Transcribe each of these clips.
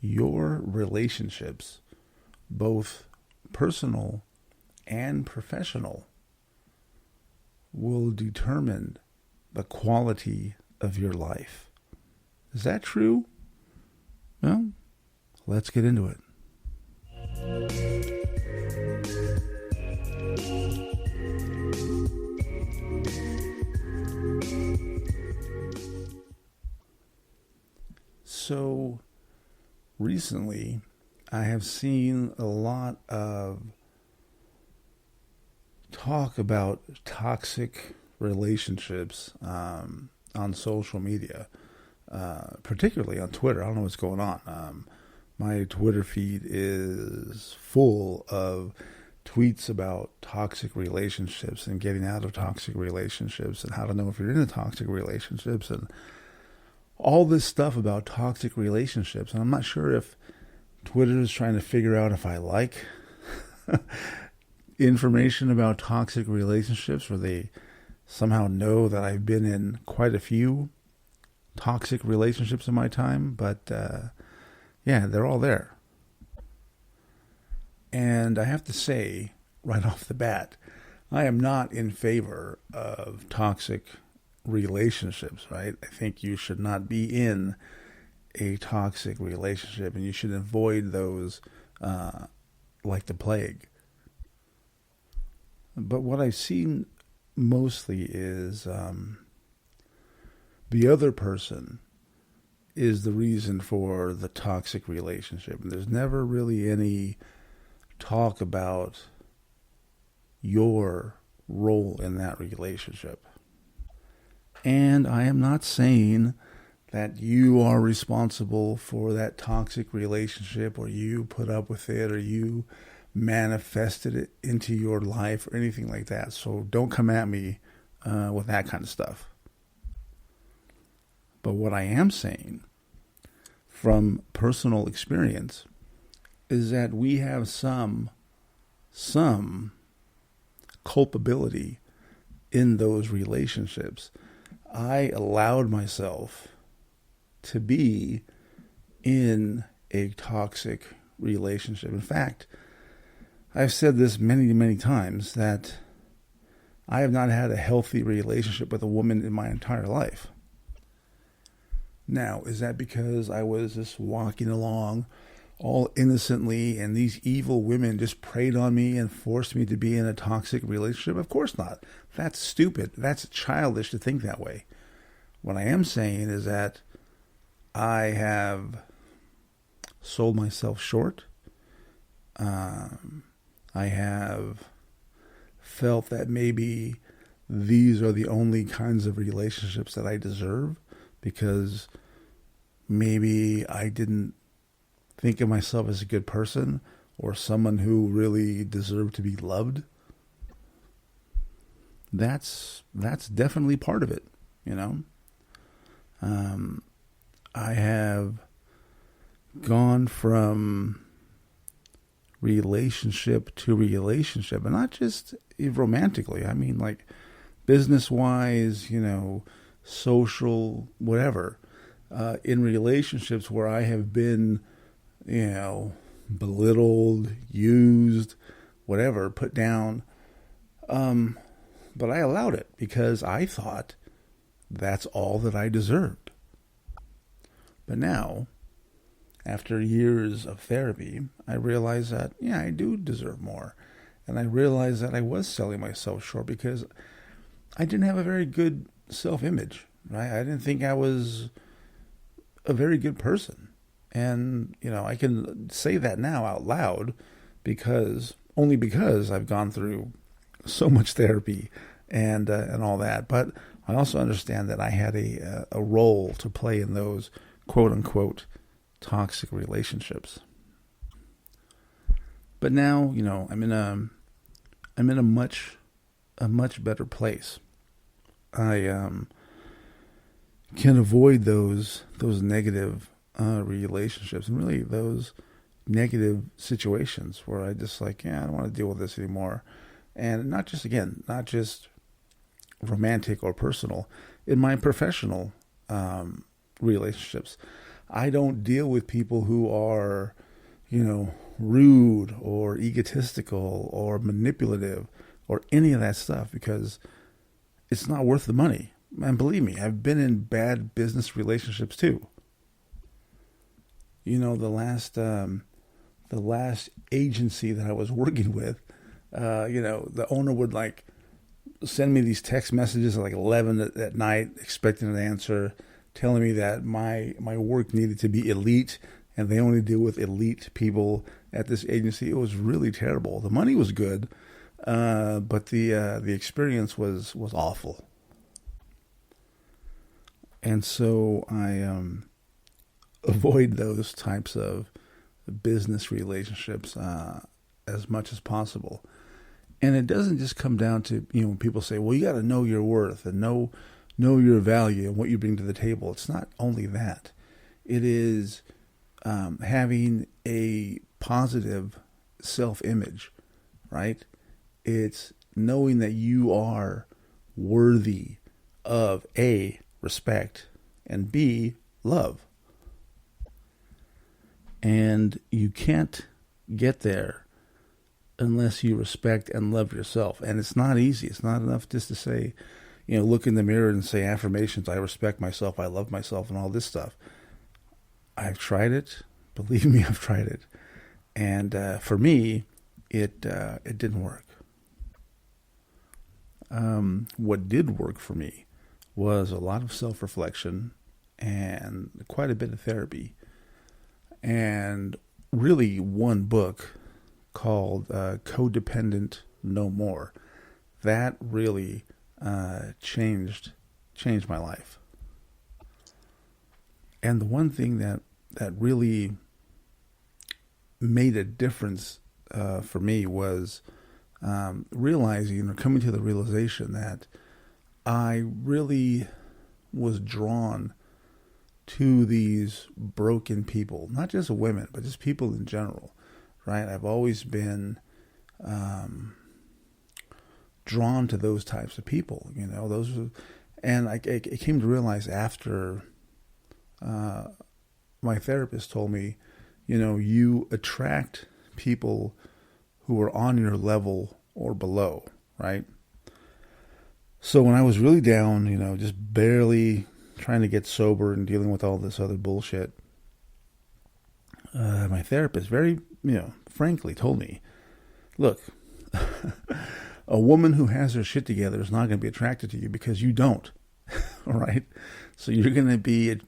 your relationships, both personal and professional, will determine the quality of your life. Is that true? Well, let's get into it. So, recently, I have seen a lot of talk about toxic relationships on social media, particularly on Twitter. I don't know what's going on. My Twitter feed is full of tweets about toxic relationships and getting out of toxic relationships and how to know if you're in a toxic relationships and all this stuff about toxic relationships. And I'm not sure if Twitter is trying to figure out if I like information about toxic relationships, or they somehow know that I've been in quite a few toxic relationships in my time. But yeah, they're all there. And I have to say, right off the bat, I am not in favor of toxic relationships, right? I think you should not be in a toxic relationship, and you should avoid those like the plague. But what I've seen mostly is the other person is the reason for the toxic relationship. And there's never really any talk about your role in that relationship. And I am not saying that you are responsible for that toxic relationship, or you put up with it, or you manifested it into your life, or anything like that. So don't come at me with that kind of stuff. But what I am saying from personal experience is that we have some culpability in those relationships. I allowed myself to be in a toxic relationship. In fact, I've said this many, many times that I have not had a healthy relationship with a woman in my entire life. Now, is that because I was just walking along all innocently and these evil women just preyed on me and forced me to be in a toxic relationship? Of course not. That's stupid. That's childish to think that way. What I am saying is that I have sold myself short. I have felt that maybe these are the only kinds of relationships that I deserve, because maybe I didn't think of myself as a good person or someone who really deserved to be loved. That's definitely part of it, you know. I have gone from relationship to relationship, and not just romantically. I mean, like business-wise, you know, social, whatever. In relationships where I have been, you know, belittled, used, whatever, put down. But I allowed it because I thought that's all that I deserved. But now, after years of therapy, I realized that, yeah, I do deserve more. And I realized that I was selling myself short because I didn't have a very good self-image, right? I didn't think I was a very good person. And, you know, I can say that now out loud only because I've gone through so much therapy and all that. But I also understand that I had a role to play in those quote unquote toxic relationships. But now, you know, I'm in a much better place. I can avoid those negative relationships, and really those negative situations where I just like, yeah, I don't want to deal with this anymore. And not just romantic or personal, in my professional relationships. I don't deal with people who are, rude or egotistical or manipulative or any of that stuff, because it's not worth the money. And believe me, I've been in bad business relationships too. The last agency that I was working with, the owner would like send me these text messages at like 11 at night, expecting an answer, telling me that my work needed to be elite, and they only deal with elite people at this agency. It was really terrible. The money was good, but the experience was awful. And so I avoid those types of business relationships as much as possible. And it doesn't just come down to, when people say, well, you got to know your worth and know your value and what you bring to the table. It's not only that. It is having a positive self-image, right? It's knowing that you are worthy of A, respect, and B, love. And you can't get there unless you respect and love yourself. And it's not easy. It's not enough just to say, look in the mirror and say affirmations. I respect myself. I love myself and all this stuff. I've tried it. Believe me, I've tried it. And for me, it didn't work. What did work for me was a lot of self-reflection and quite a bit of therapy. And really one book called Codependent No More. That really changed my life. And the one thing that really made a difference for me was realizing or coming to the realization that I really was drawn to these broken people, not just women, but just people in general, right? I've always been drawn to those types of people, and I came to realize after my therapist told me, you attract people who are on your level or below, right? So when I was really down, just barely trying to get sober and dealing with all this other bullshit, my therapist very, frankly told me, look, a woman who has her shit together is not going to be attracted to you because you don't, all right? So you're going to be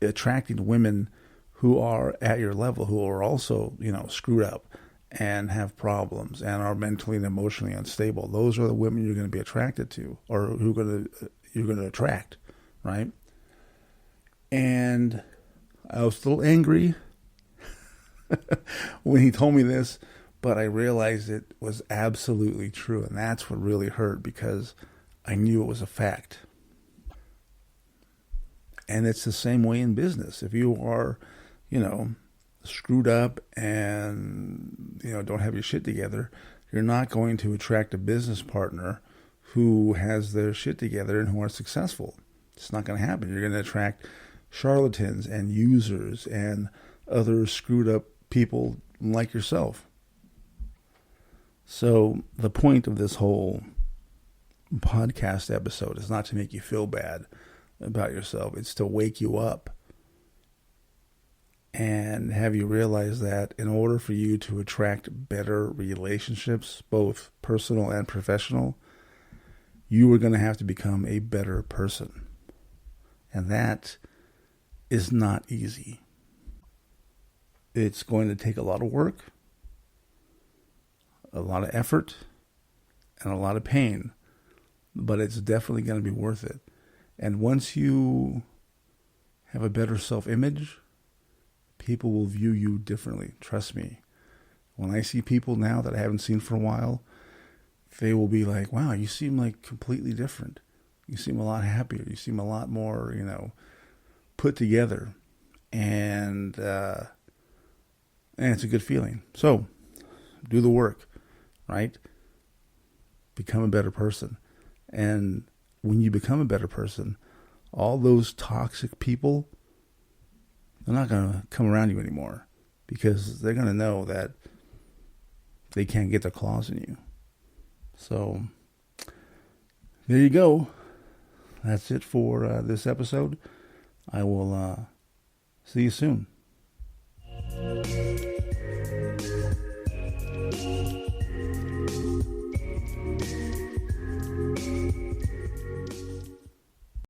attracting women who are at your level, who are also, screwed up and have problems and are mentally and emotionally unstable. Those are the women you're going to be attracted to, or you're going to attract, right? And I was a little angry when he told me this, but I realized it was absolutely true. And that's what really hurt, because I knew it was a fact. And it's the same way in business. If you are, screwed up and, don't have your shit together, you're not going to attract a business partner who has their shit together and who are successful. It's not going to happen. You're going to attract charlatans and users and other screwed up people like yourself. So the point of this whole podcast episode is not to make you feel bad about yourself. It's to wake you up and have you realize that in order for you to attract better relationships, both personal and professional, you are going to have to become a better person. And that is not easy. It's going to take a lot of work, a lot of effort, and a lot of pain, but it's definitely going to be worth it. And once you have a better self-image, people will view you differently. Trust me. When I see people now that I haven't seen for a while, they will be like, wow, you seem like completely different. You seem a lot happier. You seem a lot more, put together. And it's a good feeling. So do the work, right? Become a better person. And when you become a better person, all those toxic people, they're not going to come around you anymore because they're going to know that they can't get their claws in you. So there you go. That's it for this episode. I will see you soon.